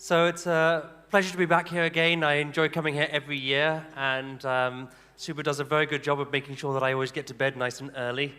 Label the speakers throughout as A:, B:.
A: So it's a pleasure to be back here again. I enjoy coming here every year, and Super does a very good job of making sure that I always get to bed nice and early.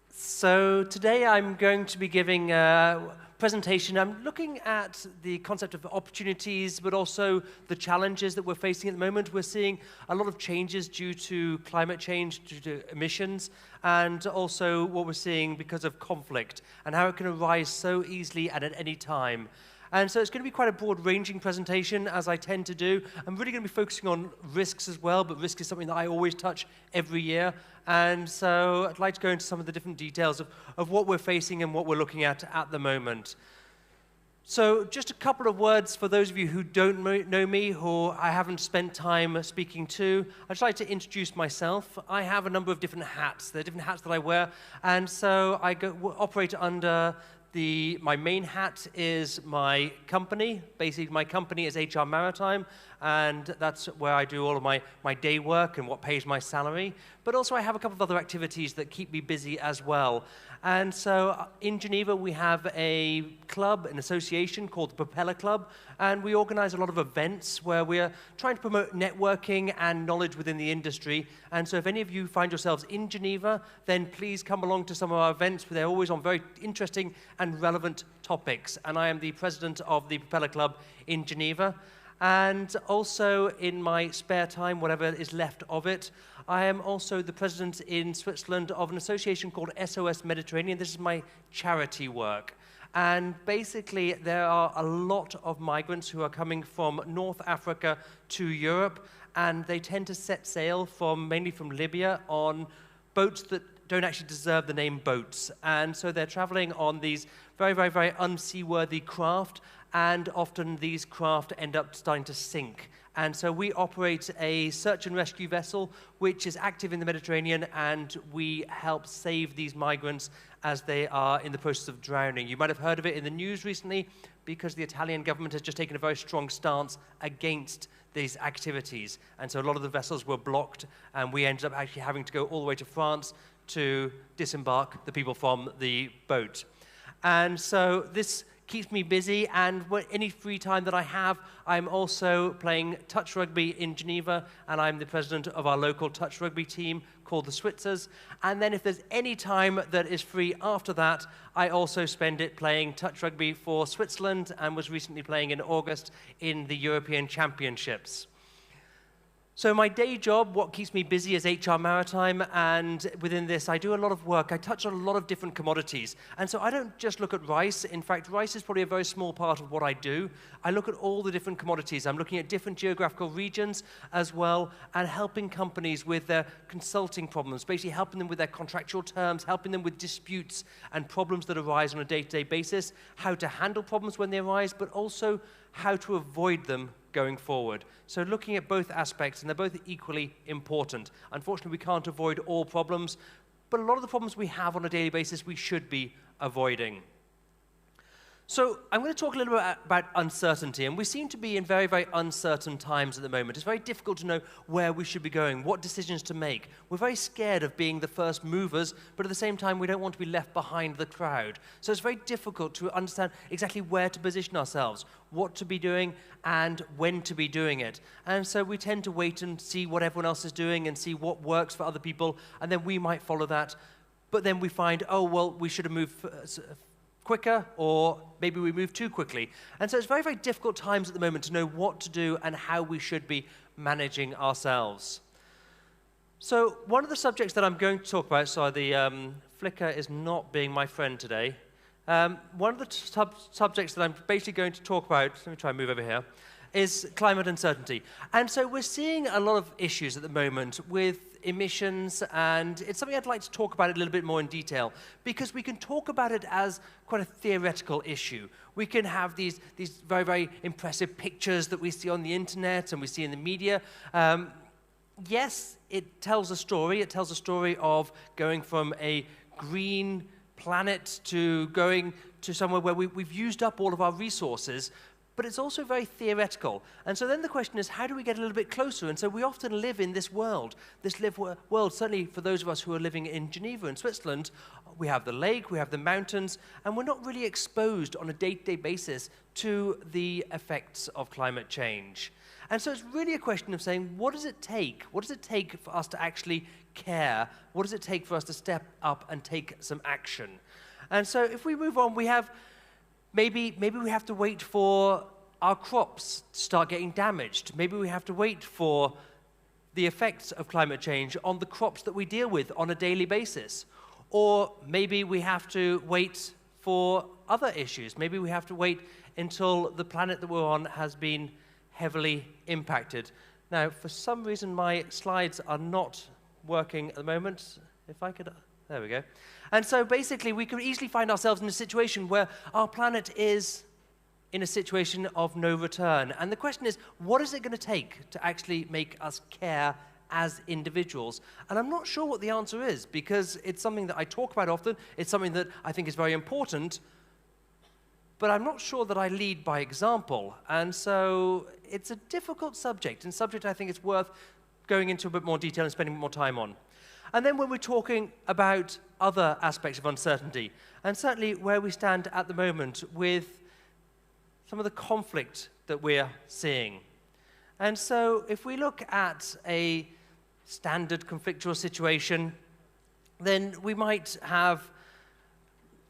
A: So today I'm going to be giving a presentation. I'm looking at the concept of opportunities, but also the challenges that we're facing at the moment. We're seeing a lot of changes due to climate change, due to emissions, and also what we're seeing because of conflict, and how it can arise so easily and at any time. And so it's going to be quite a broad-ranging presentation, as I tend to do. I'm really going to be focusing on risks as well, but risk is something that I always touch every year. And so I'd like to go into some of the different details of what we're facing and what we're looking at the moment. So just a couple of words for those of you who don't know me, who I haven't spent time speaking to. I'd just like to introduce myself. I have a number of different hats. There are different hats that I wear. And so I operate under my main hat is my company. Basically, my company is HR Maritime, and that's where I do all of my day work and what pays my salary. But also I have a couple of other activities that keep me busy as well. And so in Geneva, we have a club, an association called the Propeller Club, and we organize a lot of events where we're trying to promote networking and knowledge within the industry. And so if any of you find yourselves in Geneva, then please come along to some of our events. They're always on very interesting and relevant topics. And I am the president of the Propeller Club in Geneva. And also in my spare time, whatever is left of it, I am also the president in Switzerland of an association called SOS Mediterranean. This is my charity work. And basically, there are a lot of migrants who are coming from North Africa to Europe, and they tend to set sail mainly from Libya on boats that don't actually deserve the name boats. And so they're traveling on these very, very, very unseaworthy craft, and often these craft end up starting to sink. And so we operate a search and rescue vessel which is active in the Mediterranean, and we help save these migrants as they are in the process of drowning. You might have heard of it in the news recently because the Italian government has just taken a very strong stance against these activities. And so a lot of the vessels were blocked, and we ended up actually having to go all the way to France to disembark the people from the boat. And so this keeps me busy, and any free time that I have, I'm also playing touch rugby in Geneva, and I'm the president of our local touch rugby team called the Switzers. And then if there's any time that is free after that, I also spend it playing touch rugby for Switzerland, and was recently playing in August in the European Championships. So my day job, what keeps me busy, is HR Maritime, and within this I do a lot of work. I touch on a lot of different commodities. And so I don't just look at rice. In fact, rice is probably a very small part of what I do. I look at all the different commodities. I'm looking at different geographical regions as well, and helping companies with their consulting problems, basically helping them with their contractual terms, helping them with disputes and problems that arise on a day-to-day basis, how to handle problems when they arise, but also how to avoid them going forward. So looking at both aspects, and they're both equally important. Unfortunately, we can't avoid all problems, but a lot of the problems we have on a daily basis we should be avoiding. So I'm going to talk a little bit about uncertainty, and we seem to be in very, very uncertain times at the moment. It's very difficult to know where we should be going, what decisions to make. We're very scared of being the first movers, but at the same time, we don't want to be left behind the crowd. So it's very difficult to understand exactly where to position ourselves, what to be doing, and when to be doing it. And so we tend to wait and see what everyone else is doing and see what works for other people, and then we might follow that. But then we find, oh, well, we should have moved quicker, or maybe we move too quickly. And so it's very, very difficult times at the moment to know what to do and how we should be managing ourselves. So one of the subjects that I'm going to talk about, sorry, the flicker is not being my friend today. One of the subjects that I'm basically going to talk about, let me try and move over here, is climate uncertainty. And so we're seeing a lot of issues at the moment with emissions, and it's something I'd like to talk about a little bit more in detail, because we can talk about it as quite a theoretical issue. We can have these very, very impressive pictures that we see on the internet and we see in the media. Yes, it tells a story. It tells a story of going from a green planet to going to somewhere where we've used up all of our resources. but it's also very theoretical. And so then the question is, how do we get a little bit closer? And so we often live in this world, world, certainly for those of us who are living in Geneva in Switzerland, we have the lake, we have the mountains, and we're not really exposed on a day-to-day basis to the effects of climate change. And so it's really a question of saying, what does it take? What does it take for us to actually care? What does it take for us to step up and take some action? And so if we move on, we have maybe we have to wait for our crops to start getting damaged. Maybe we have to wait for the effects of climate change on the crops that we deal with on a daily basis. Or maybe we have to wait for other issues. Maybe we have to wait until the planet that we're on has been heavily impacted. Now, for some reason, my slides are not working at the moment. If I could... There we go. And so basically, we could easily find ourselves in a situation where our planet is in a situation of no return. And the question is, what is it going to take to actually make us care as individuals? And I'm not sure what the answer is, because it's something that I talk about often. It's something that I think is very important. But I'm not sure that I lead by example. And so it's a difficult subject, and subject I think it's worth going into a bit more detail and spending more time on. And then when we're talking about other aspects of uncertainty, and certainly where we stand at the moment with some of the conflict that we're seeing. And so if we look at a standard conflictual situation, then we might have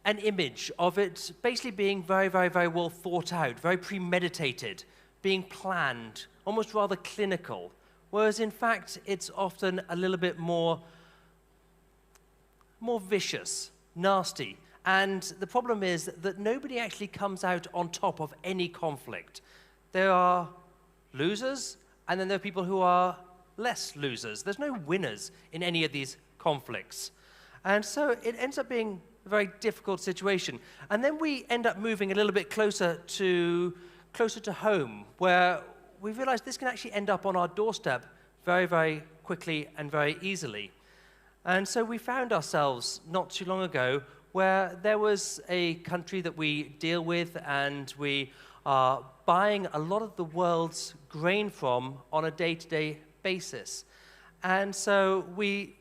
A: an image of it basically being very, very, very well thought out, very premeditated, being planned, almost rather clinical, whereas in fact it's often a little bit more vicious, nasty. And the problem is that nobody actually comes out on top of any conflict. There are losers, and then there are people who are less losers. There's no winners in any of these conflicts. And so it ends up being a very difficult situation. And then we end up moving a little bit closer to home, where we realize this can actually end up on our doorstep very, very quickly and very easily. And so we found ourselves not too long ago where there was a country that we deal with and we are buying a lot of the world's grain from on a day-to-day basis. And so we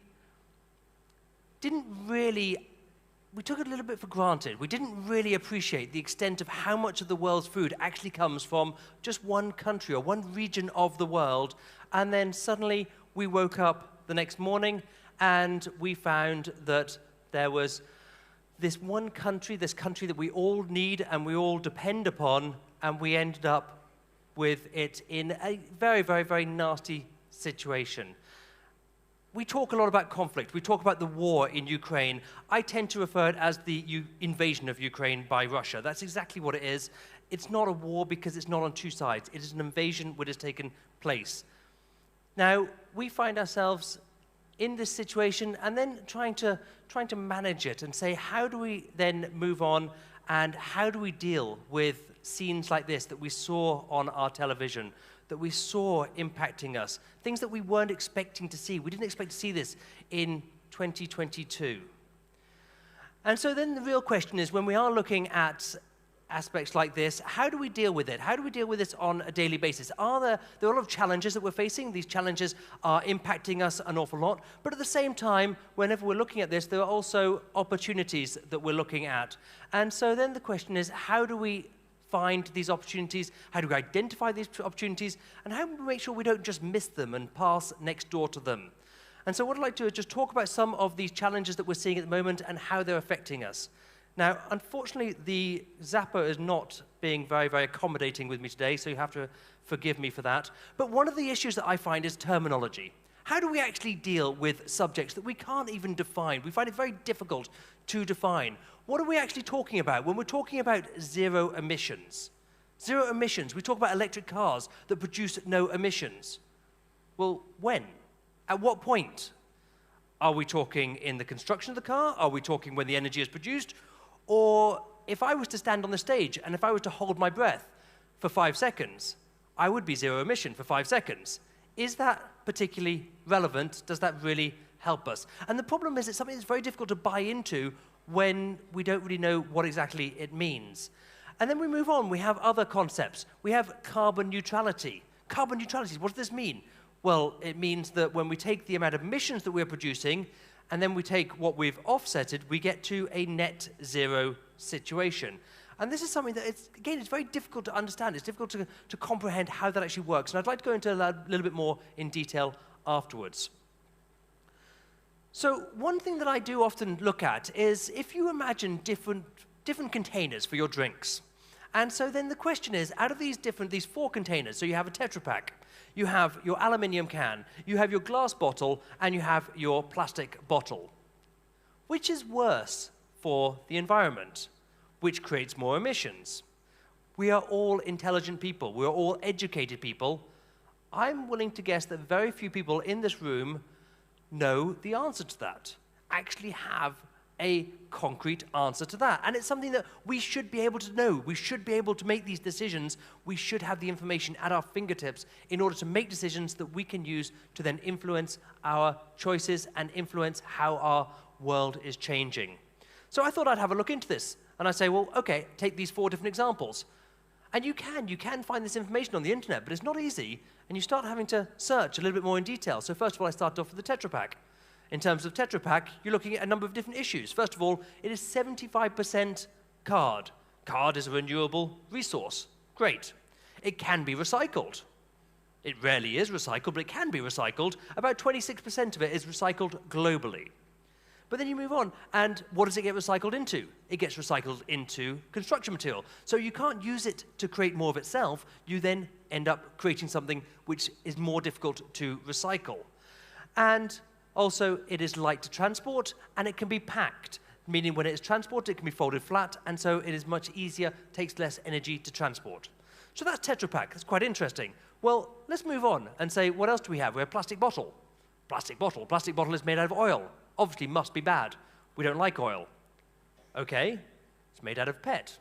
A: took it a little bit for granted. We didn't really appreciate the extent of how much of the world's food actually comes from just one country or one region of the world. And then suddenly we woke up the next morning and we found that there was this one country, this country that we all need and we all depend upon, and we ended up with it in a very, very, very nasty situation. We talk a lot about conflict. We talk about the war in Ukraine. I tend to refer it as the invasion of Ukraine by Russia. That's exactly what it is. It's not a war because it's not on two sides. It is an invasion which has taken place. Now, we find ourselves in this situation and then trying to manage it and say, how do we then move on and how do we deal with scenes like this that we saw on our television, that we saw impacting us, things that we weren't expecting to see. We didn't expect to see this in 2022. And so then the real question is, when we are looking at aspects like this, how do we deal with it? How do we deal with this on a daily basis? There are a lot of challenges that we're facing. These challenges are impacting us an awful lot. But at the same time, whenever we're looking at this, there are also opportunities that we're looking at. And so then the question is, how do we find these opportunities? How do we identify these opportunities? And how do we make sure we don't just miss them and pass next door to them? And so what I'd like to do is just talk about some of these challenges that we're seeing at the moment and how they're affecting us. Now, unfortunately, the zapper is not being very, very accommodating with me today, so you have to forgive me for that. But one of the issues that I find is terminology. How do we actually deal with subjects that we can't even define? We find it very difficult to define. What are we actually talking about when we're talking about zero emissions? Zero emissions, we talk about electric cars that produce no emissions. Well, when? At what point? Are we talking in the construction of the car? Are we talking when the energy is produced? Or if I was to stand on the stage and if I was to hold my breath for 5 seconds, I would be zero emission for 5 seconds. Is that particularly relevant? Does that really help us? And the problem is it's something that's very difficult to buy into when we don't really know what exactly it means. And then we move on. We have other concepts. We have carbon neutrality. Carbon neutrality, what does this mean? Well, it means that when we take the amount of emissions that we're producing, and then we take what we've offsetted, we get to a net zero situation. And this is something that, it's very difficult to understand. It's difficult to comprehend how that actually works. And I'd like to go into a little bit more in detail afterwards. So one thing that I do often look at is if you imagine different containers for your drinks. And so then the question is, out of these 4 containers, so you have a Tetra Pak, you have your aluminium can, you have your glass bottle, and you have your plastic bottle. Which is worse for the environment? Which creates more emissions? We are all intelligent people. We are all educated people. I'm willing to guess that very few people in this room know the answer to that, actually have a concrete answer to that. And it's something that we should be able to know. We should be able to make these decisions. We should have the information at our fingertips in order to make decisions that we can use to then influence our choices and influence how our world is changing. So I thought I'd have a look into this. And I say, well, okay, take these 4 different examples. And you can find this information on the internet, but it's not easy. And you start having to search a little bit more in detail. So first of all, I started off with the Tetra Pak. In terms of Tetra Pak, you're looking at a number of different issues. First of all, it is 75% card. Card is a renewable resource. Great. It can be recycled. It rarely is recycled, but it can be recycled. About 26% of it is recycled globally. But then you move on, and what does it get recycled into? It gets recycled into construction material. So you can't use it to create more of itself. You then end up creating something which is more difficult to recycle. And also, it is light to transport, and it can be packed, meaning when it is transported, it can be folded flat, and so it is much easier, takes less energy to transport. So that's Tetra Pak. That's quite interesting. Well, let's move on and say, what else do we have? We have plastic bottle. Plastic bottle. Plastic bottle is made out of oil. Obviously must be bad. We don't like oil. Okay, it's made out of PET.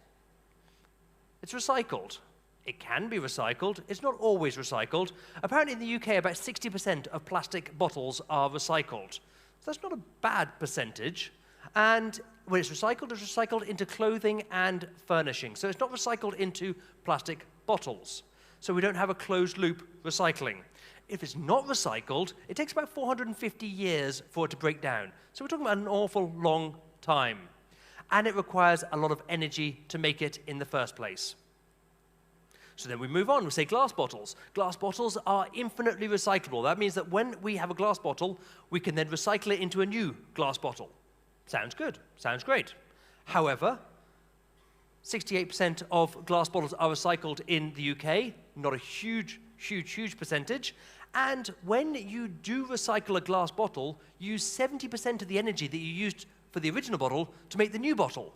A: It's recycled. It can be recycled. It's not always recycled. Apparently in the UK, about 60% of plastic bottles are recycled. So that's not a bad percentage. And when it's recycled into clothing and furnishing. So it's not recycled into plastic bottles. So we don't have a closed-loop recycling. If it's not recycled, it takes about 450 years for it to break down. So we're talking about an awful long time. And it requires a lot of energy to make it in the first place. So then we move on. We say glass bottles. Glass bottles are infinitely recyclable. That means that when we have a glass bottle, we can then recycle it into a new glass bottle. Sounds good. Sounds great. However, 68% of glass bottles are recycled in the UK. Not a huge percentage. And when you do recycle a glass bottle, you use 70% of the energy that you used for the original bottle to make the new bottle.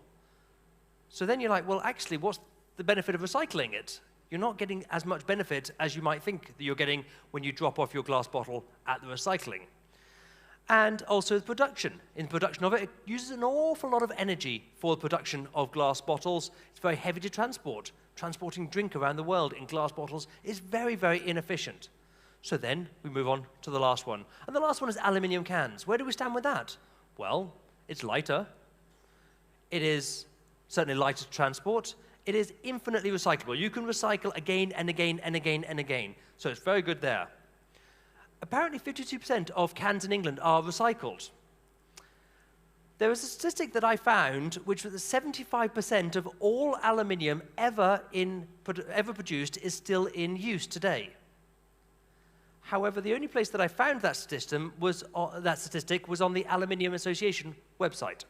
A: So then you're like, well, actually, what's the benefit of recycling it? You're not getting as much benefit as you might think that you're getting when you drop off your glass bottle at the recycling. And also the production. In the production of it, it uses an awful lot of energy for the production of glass bottles. It's very heavy to transport. Transporting drink around the world in glass bottles is very, very inefficient. So then we move on to the last one. And the last one is aluminium cans. Where do we stand with that? Well, it's lighter. It is certainly lighter to transport. It is infinitely recyclable. You can recycle again and again and again and again. So it's very good there. Apparently 52% of cans in England are recycled. There was a statistic that I found which was that 75% of all aluminium ever produced is still in use today. However, the only place that I found that statistic was on the Aluminium Association website.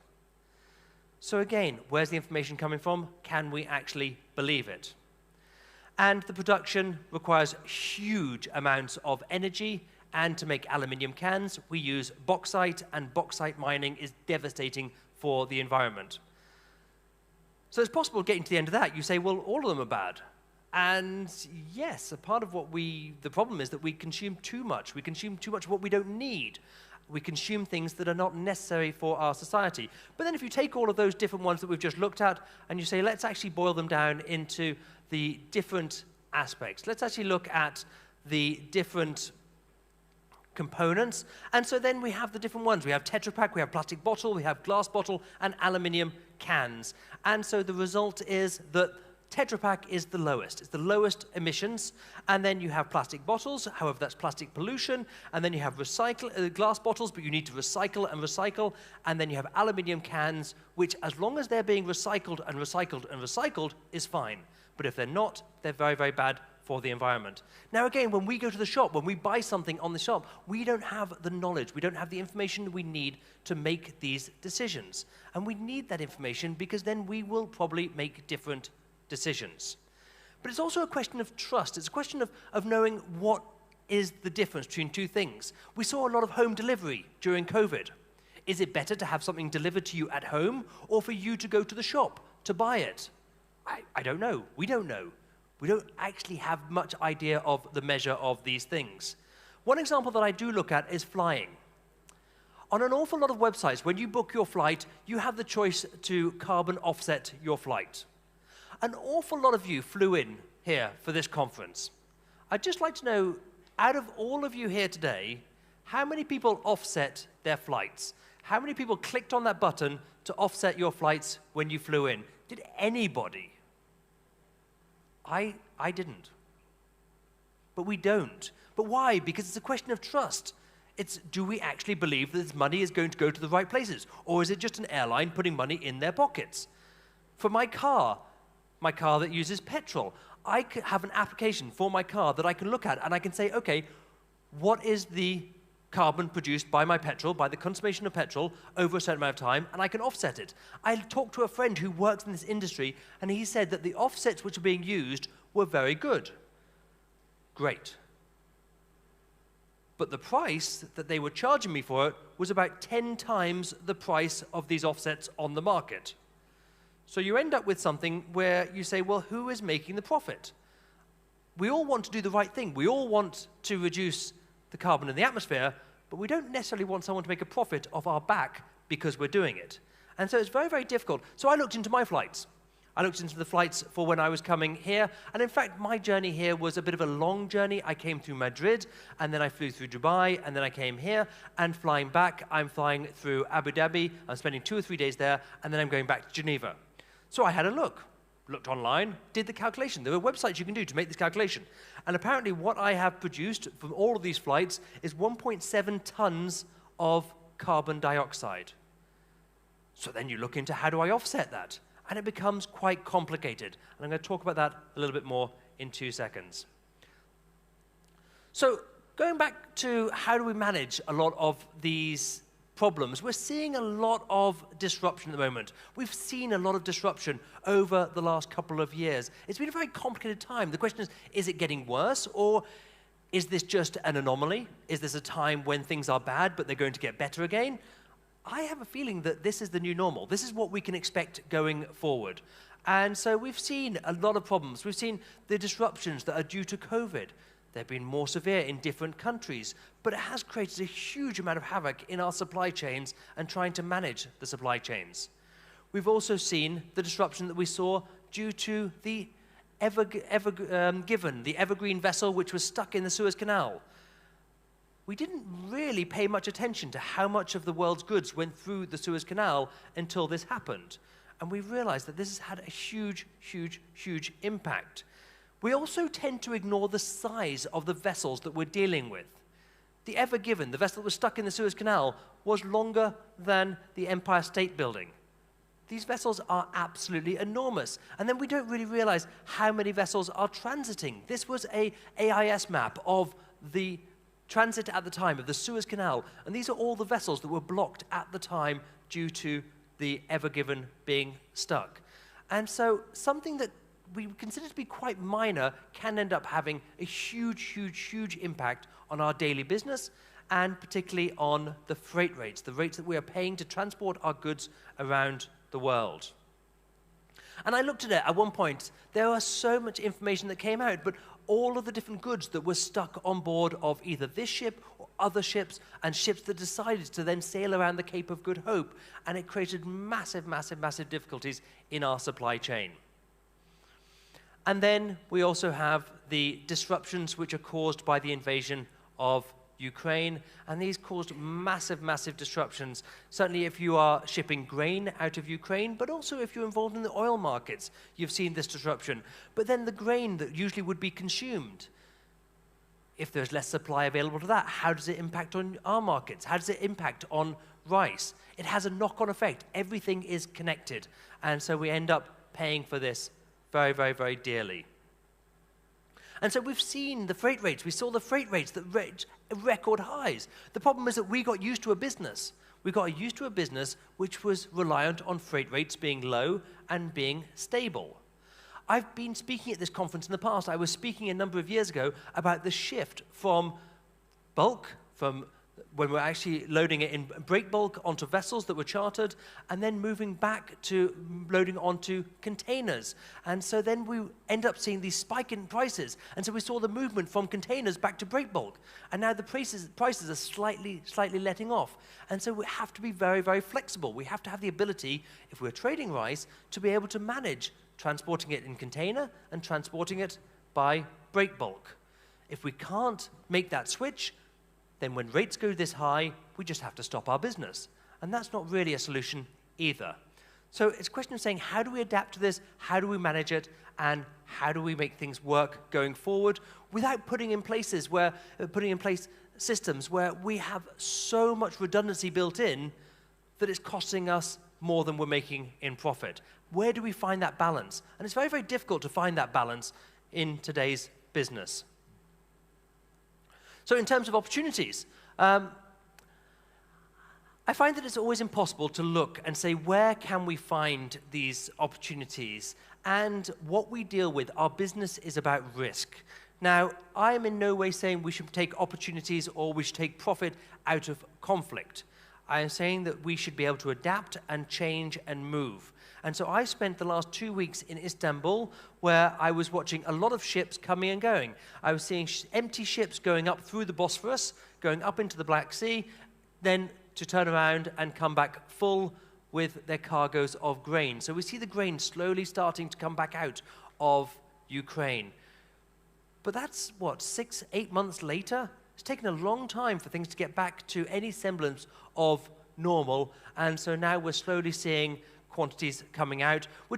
A: So again, where's the information coming from? Can we actually believe it? And the production requires huge amounts of energy, and to make aluminium cans, we use bauxite, and bauxite mining is devastating for the environment. So it's possible getting to the end of that, you say, well, all of them are bad. And yes, a part of the problem is that we consume too much. We consume too much of what we don't need. We consume things that are not necessary for our society. But then if you take all of those different ones that we've just looked at, and you say, let's actually boil them down into the different aspects. Let's actually look at the different components. And so then we have the different ones. We have Tetra Pak, we have plastic bottle, we have glass bottle, and aluminium cans. And so the result is that Tetra Pak is the lowest. It's the lowest emissions. And then you have plastic bottles, however, that's plastic pollution. And then you have glass bottles, but you need to recycle and recycle. And then you have aluminium cans, which as long as they're being recycled and recycled and recycled is fine. But if they're not, they're very, very bad for the environment. Now again, when we go to the shop, when we buy something on the shop, we don't have the knowledge, we don't have the information we need to make these decisions. And we need that information because then we will probably make different decisions. But it's also a question of trust. It's a question of knowing what is the difference between two things. We saw a lot of home delivery during COVID. Is it better to have something delivered to you at home or for you to go to the shop to buy it? I don't know. We don't know. We don't actually have much idea of the measure of these things. One example that I do look at is flying. On an awful lot of websites, when you book your flight, you have the choice to carbon offset your flight. An awful lot of you flew in here for this conference. I'd just like to know, out of all of you here today, how many people offset their flights? How many people clicked on that button to offset your flights when you flew in? Did anybody? I didn't. But we don't. But why? Because it's a question of trust. It's, do we actually believe that this money is going to go to the right places? Or is it just an airline putting money in their pockets? For my car that uses petrol, I have an application for my car that I can look at and I can say, okay, what is the carbon produced by my petrol, by the consumption of petrol over a certain amount of time, and I can offset it. I talked to a friend who works in this industry, and he said that the offsets which are being used were very good. Great. But the price that they were charging me for it was about 10 times the price of these offsets on the market. So you end up with something where you say, well, who is making the profit? We all want to do the right thing. We all want to reduce the carbon in the atmosphere, but we don't necessarily want someone to make a profit off our back because we're doing it. And so it's very, very difficult. So I looked into my flights. I looked into the flights for when I was coming here. And in fact, my journey here was a bit of a long journey. I came through Madrid, and then I flew through Dubai, and then I came here. And flying back, I'm flying through Abu Dhabi. I'm spending 2 or 3 days there, and then I'm going back to Geneva. So I had a looked online, did the calculation. There are websites you can do to make this calculation. And apparently what I have produced from all of these flights is 1.7 tons of carbon dioxide. So then you look into how do I offset that? And it becomes quite complicated. And I'm going to talk about that a little bit more in 2 seconds. So going back to how do we manage a lot of these problems, we're seeing a lot of disruption at the moment. We've seen a lot of disruption over the last couple of years. It's been a very complicated time. The question is it getting worse, or is this just an anomaly? Is this a time when things are bad, but they're going to get better again? I have a feeling that this is the new normal. This is what we can expect going forward. And so we've seen a lot of problems. We've seen the disruptions that are due to COVID. They've been more severe in different countries, but it has created a huge amount of havoc in our supply chains and trying to manage the supply chains. We've also seen the disruption that we saw due to the the evergreen vessel which was stuck in the Suez Canal. We didn't really pay much attention to how much of the world's goods went through the Suez Canal until this happened. And we realized that this has had a huge, huge, huge impact. We also tend to ignore the size of the vessels that we're dealing with. The Ever Given, the vessel that was stuck in the Suez Canal, was longer than the Empire State Building. These vessels are absolutely enormous. And then we don't really realize how many vessels are transiting. This was an AIS map of the transit at the time of the Suez Canal. And these are all the vessels that were blocked at the time due to the Ever Given being stuck. And so something that we consider to be quite minor can end up having a huge, huge, huge impact on our daily business, and particularly on the freight rates, the rates that we are paying to transport our goods around the world. And I looked at it at one point. There was so much information that came out, but all of the different goods that were stuck on board of either this ship or other ships, and ships that decided to then sail around the Cape of Good Hope, and it created massive, massive, massive difficulties in our supply chain. And then we also have the disruptions which are caused by the invasion of Ukraine, and these caused massive, massive disruptions. Certainly if you are shipping grain out of Ukraine, but also if you're involved in the oil markets, you've seen this disruption. But then the grain that usually would be consumed, if there's less supply available to that, how does it impact on our markets? How does it impact on rice? It has a knock-on effect. Everything is connected. And so we end up paying for this very, very, very dearly. And so we've seen the freight rates. We saw the freight rates that reached record highs. The problem is that we got used to a business. We got used to a business which was reliant on freight rates being low and being stable. I've been speaking at this conference in the past. I was speaking a number of years ago about the shift from bulk, from when we're actually loading it in break bulk onto vessels that were chartered, and then moving back to loading onto containers. And so then we end up seeing these spike in prices. And so we saw the movement from containers back to break bulk. And now the prices are slightly letting off. And so we have to be very, very flexible. We have to have the ability, if we're trading rice, to be able to manage transporting it in container and transporting it by break bulk. If we can't make that switch, then when rates go this high, we just have to stop our business. And that's not really a solution either. So it's a question of saying, how do we adapt to this? How do we manage it? And how do we make things work going forward without putting in place systems where we have so much redundancy built in that it's costing us more than we're making in profit? Where do we find that balance? And it's very, very difficult to find that balance in today's business. So in terms of opportunities, I find that it's always impossible to look and say, where can we find these opportunities? And what we deal with, our business is about risk. Now, I am in no way saying we should take opportunities or we should take profit out of conflict. I am saying that we should be able to adapt and change and move. And so I spent the last 2 weeks in Istanbul, where I was watching a lot of ships coming and going. I was seeing empty ships going up through the Bosphorus, going up into the Black Sea, then to turn around and come back full with their cargoes of grain. So we see the grain slowly starting to come back out of Ukraine. But that's, what, 6, 8 months later? It's taken a long time for things to get back to any semblance of normal. And so now we're slowly seeing quantities coming out. We're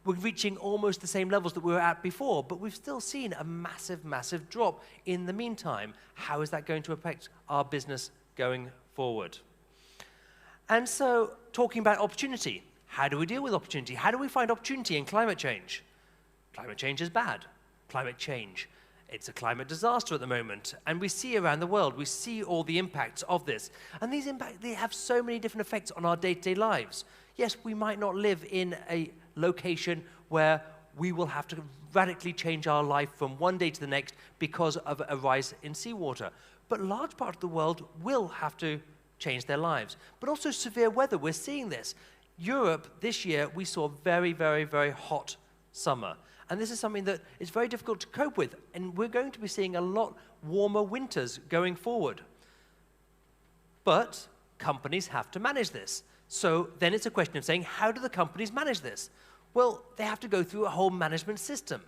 A: reaching almost the same levels that we were at before, but we've still seen a massive, massive drop in the meantime. How is that going to affect our business going forward? And so, talking about opportunity, how do we deal with opportunity? How do we find opportunity in climate change? Climate change is bad. Climate change, it's a climate disaster at the moment, and we see around the world, we see all the impacts of this. And these impacts, they have so many different effects on our day-to-day lives. Yes, we might not live in a location where we will have to radically change our life from one day to the next because of a rise in seawater. But a large part of the world will have to change their lives. But also severe weather, we're seeing this. Europe, this year, we saw very, very, very hot summer. And this is something that is very difficult to cope with. And we're going to be seeing a lot warmer winters going forward. But companies have to manage this. So then it's a question of saying, how do the companies manage this? Well, they have to go through a whole management system.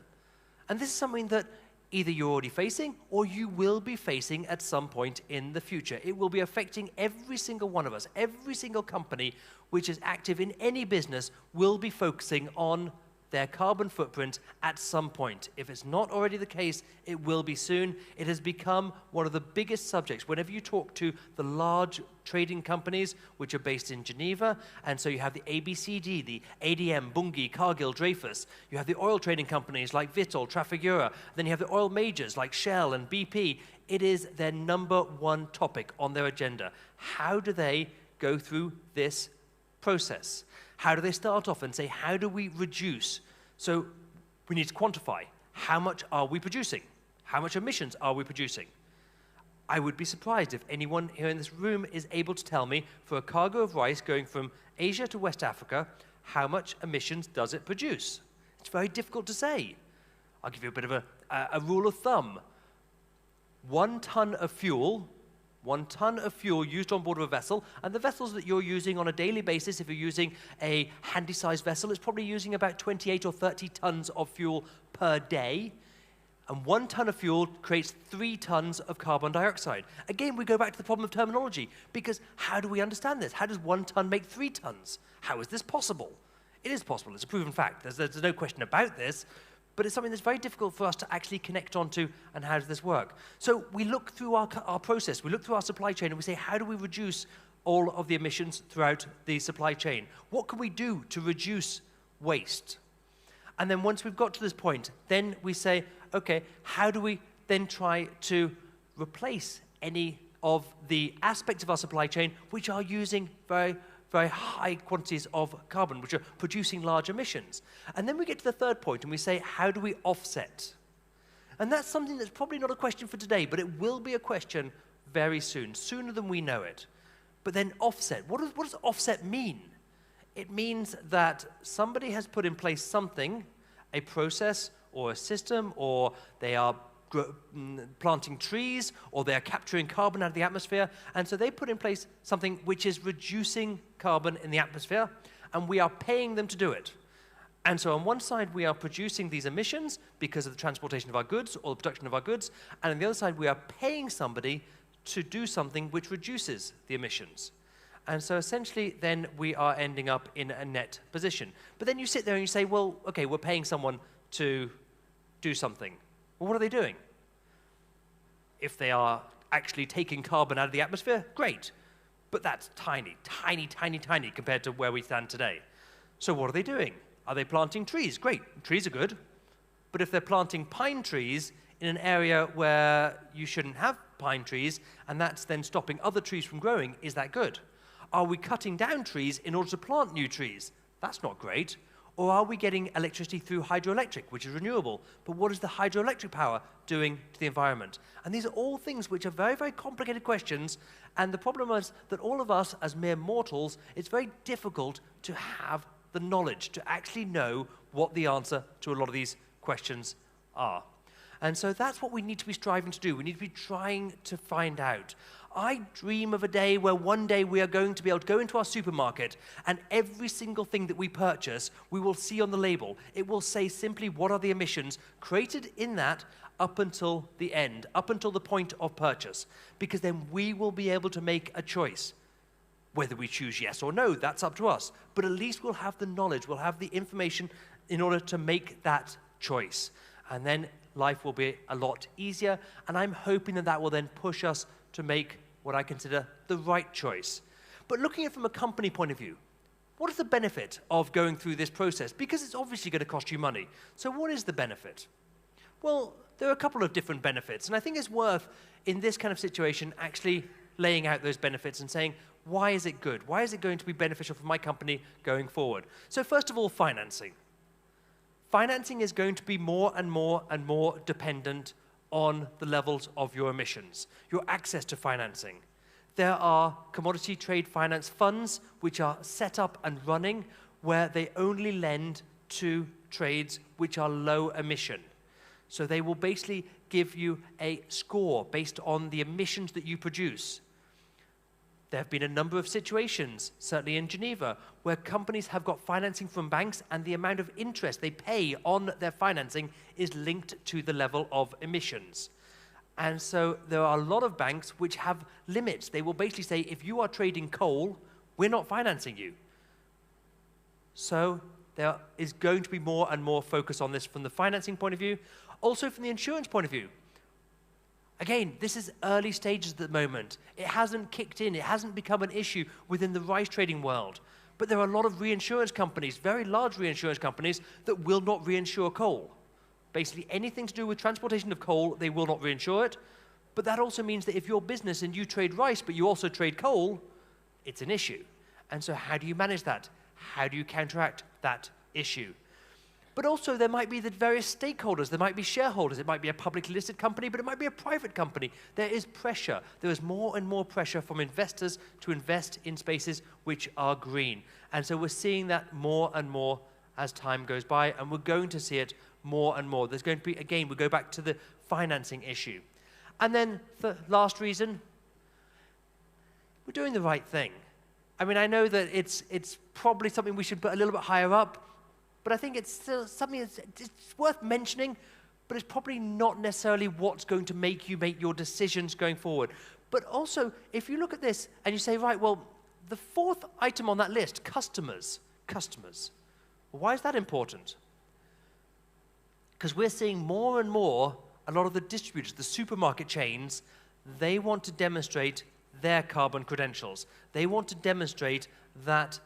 A: And this is something that either you're already facing or you will be facing at some point in the future. It will be affecting every single one of us. Every single company which is active in any business will be focusing on their carbon footprint at some point. If it's not already the case, it will be soon. It has become one of the biggest subjects. Whenever you talk to the large trading companies, which are based in Geneva, and so you have the ABCD, the ADM, Bunge, Cargill, Dreyfus. You have the oil trading companies like Vitol, Trafigura. Then you have the oil majors like Shell and BP. It is their number one topic on their agenda. How do they go through this process? How do they start off and say, how do we reduce? So we need to quantify. How much are we producing? How much emissions are we producing? I would be surprised if anyone here in this room is able to tell me, for a cargo of rice going from Asia to West Africa, how much emissions does it produce? It's very difficult to say. I'll give you a bit of a rule of thumb. 1 ton of fuel used on board of a vessel, and the vessels that you're using on a daily basis, if you're using a handy-sized vessel, it's probably using about 28 or 30 tons of fuel per day. And 1 ton of fuel creates 3 tons of carbon dioxide. Again, we go back to the problem of terminology, because how do we understand this? How does 1 ton make 3 tons? How is this possible? It is possible. It's a proven fact. There's no question about this, but it's something that's very difficult for us to actually connect onto, and how does this work? So we look through our process, we look through our supply chain, and we say, how do we reduce all of the emissions throughout the supply chain? What can we do to reduce waste? And then once we've got to this point, then we say, okay, how do we then try to replace any of the aspects of our supply chain which are using very, very high quantities of carbon, which are producing large emissions? And then we get to the third point, and we say, how do we offset? And that's something that's probably not a question for today, but it will be a question very soon, sooner than we know it. But then offset, what does offset mean? It means that somebody has put in place something, a process or a system, or they are planting trees, or they are capturing carbon out of the atmosphere, and so they put in place something which is reducing carbon in the atmosphere, and we are paying them to do it. And so on one side, we are producing these emissions because of the transportation of our goods or the production of our goods, and on the other side, we are paying somebody to do something which reduces the emissions. And so essentially, then we are ending up in a net position. But then you sit there and you say, well, okay, we're paying someone to do something. Well, what are they doing? If they are actually taking carbon out of the atmosphere, great. But that's tiny, tiny, tiny, tiny compared to where we stand today. So what are they doing? Are they planting trees? Great, trees are good. But if they're planting pine trees in an area where you shouldn't have pine trees, and that's then stopping other trees from growing, is that good? Are we cutting down trees in order to plant new trees? That's not great. Or are we getting electricity through hydroelectric, which is renewable? But what is the hydroelectric power doing to the environment? And these are all things which are very, very complicated questions. And the problem is that all of us, as mere mortals, it's very difficult to have the knowledge to actually know what the answer to a lot of these questions are. And so that's what we need to be striving to do. We need to be trying to find out. I dream of a day where one day we are going to be able to go into our supermarket, and every single thing that we purchase, we will see on the label. It will say simply what are the emissions created in that up until the end, up until the point of purchase. Because then we will be able to make a choice. Whether we choose yes or no, that's up to us. But at least we'll have the knowledge, we'll have the information in order to make that choice. And then life will be a lot easier, and I'm hoping that that will then push us to make what I consider the right choice. But looking at it from a company point of view, what is the benefit of going through this process? Because it's obviously going to cost you money. So what is the benefit? Well, there are a couple of different benefits, and I think it's worth, in this kind of situation, actually laying out those benefits and saying, why is it good? Why is it going to be beneficial for my company going forward? So first of all, financing. Financing is going to be more and more and more dependent on the levels of your emissions, your access to financing. There are commodity trade finance funds which are set up and running where they only lend to trades which are low emission. So they will basically give you a score based on the emissions that you produce. There have been a number of situations, certainly in Geneva, where companies have got financing from banks, and the amount of interest they pay on their financing is linked to the level of emissions. And so there are a lot of banks which have limits. They will basically say, if you are trading coal, we're not financing you. So there is going to be more and more focus on this from the financing point of view, also from the insurance point of view. Again, this is early stages at the moment. It hasn't kicked in. It hasn't become an issue within the rice trading world. But there are a lot of reinsurance companies, very large reinsurance companies, that will not reinsure coal. Basically, anything to do with transportation of coal, they will not reinsure it. But that also means that if you're business and you trade rice, but you also trade coal, it's an issue. And so how do you manage that? How do you counteract that issue? But also there might be the various stakeholders. There might be shareholders. It might be a publicly listed company, but it might be a private company. There is pressure. There is more and more pressure from investors to invest in spaces which are green. And so we're seeing that more and more as time goes by, and we're going to see it more and more. There's going to be, again, we go back to the financing issue. And then the last reason, we're doing the right thing. I mean, I know that it's probably something we should put a little bit higher up, but I think it's still something it's worth mentioning. but it's probably not necessarily what's going to make you make your decisions going forward. But also, if you look at this and you say, right, well, the fourth item on that list, customers. Why is that important? Because we're seeing more and more, a lot of the distributors, the supermarket chains, they want to demonstrate their carbon credentials. They want to demonstrate that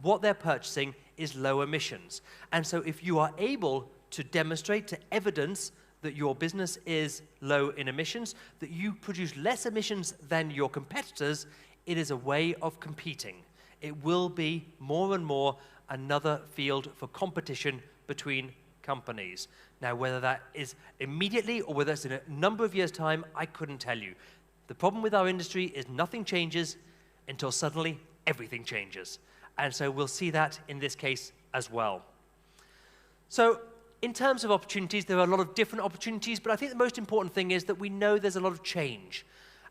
A: what they're purchasing is low emissions. And so if you are able to demonstrate, to evidence that your business is low in emissions, that you produce less emissions than your competitors, it is a way of competing. It will be more and more another field for competition between companies. Now, whether that is immediately or whether it's in a number of years' time, I couldn't tell you. The problem with our industry is nothing changes until suddenly everything changes. And so we'll see that in this case as well. So in terms of opportunities, there are a lot of different opportunities, but I think the most important thing is that we know there's a lot of change.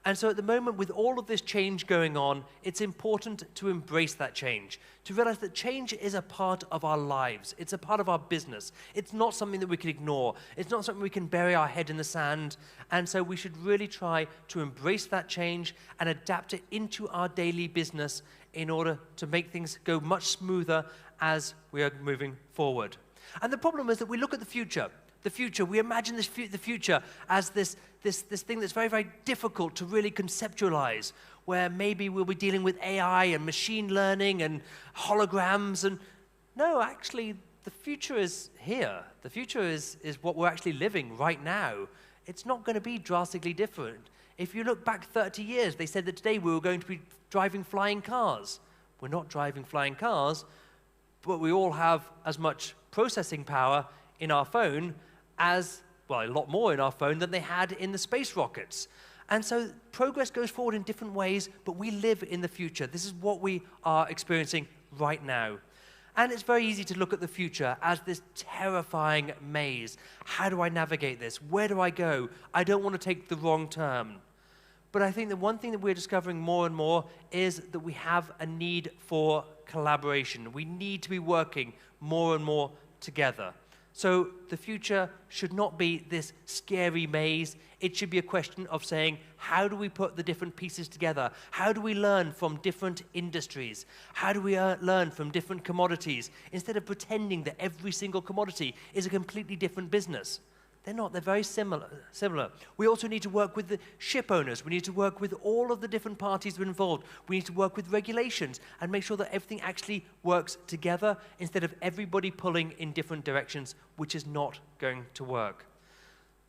A: And so at the moment, with all of this change going on, it's important to embrace that change, to realize that change is a part of our lives. It's a part of our business. It's not something that we can ignore. It's not something we can bury our head in the sand. And so we should really try to embrace that change and adapt it into our daily business in order to make things go much smoother as we are moving forward. And the problem is that we look at the future. We imagine the future as this thing that's very, very difficult to really conceptualize, where maybe we'll be dealing with AI and machine learning and holograms. And no, actually, the future is here. The future is what we're actually living right now. It's not going to be drastically different. If you look back 30 years, they said that today we were going to be driving flying cars. We're not driving flying cars, but we all have as much processing power in our phone as, well, a lot more in our phone than they had in the space rockets. And so progress goes forward in different ways, but we live in the future. This is what we are experiencing right now. And it's very easy to look at the future as this terrifying maze. How do I navigate this? Where do I go? I don't want to take the wrong turn. But I think the one thing that we're discovering more and more is that we have a need for collaboration. We need to be working more and more together. So the future should not be this scary maze. It should be a question of saying, how do we put the different pieces together? How do we learn from different industries? How do we learn from different commodities? Instead of pretending that every single commodity is a completely different business. They're not. They're very similar. We also need to work with the ship owners. We need to work with all of the different parties that are involved. We need to work with regulations and make sure that everything actually works together instead of everybody pulling in different directions, which is not going to work.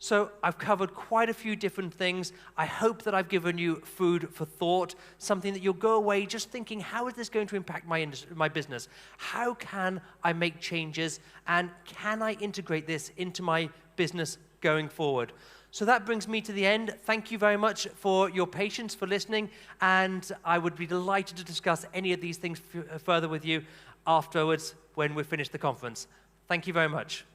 A: So I've covered quite a few different things. I hope that I've given you food for thought, something that you'll go away just thinking, how is this going to impact my business? How can I make changes? And can I integrate this into my business going forward? So that brings me to the end. Thank you very much for your patience, for listening, and I would be delighted to discuss any of these things further with you afterwards when we've finished the conference. Thank you very much.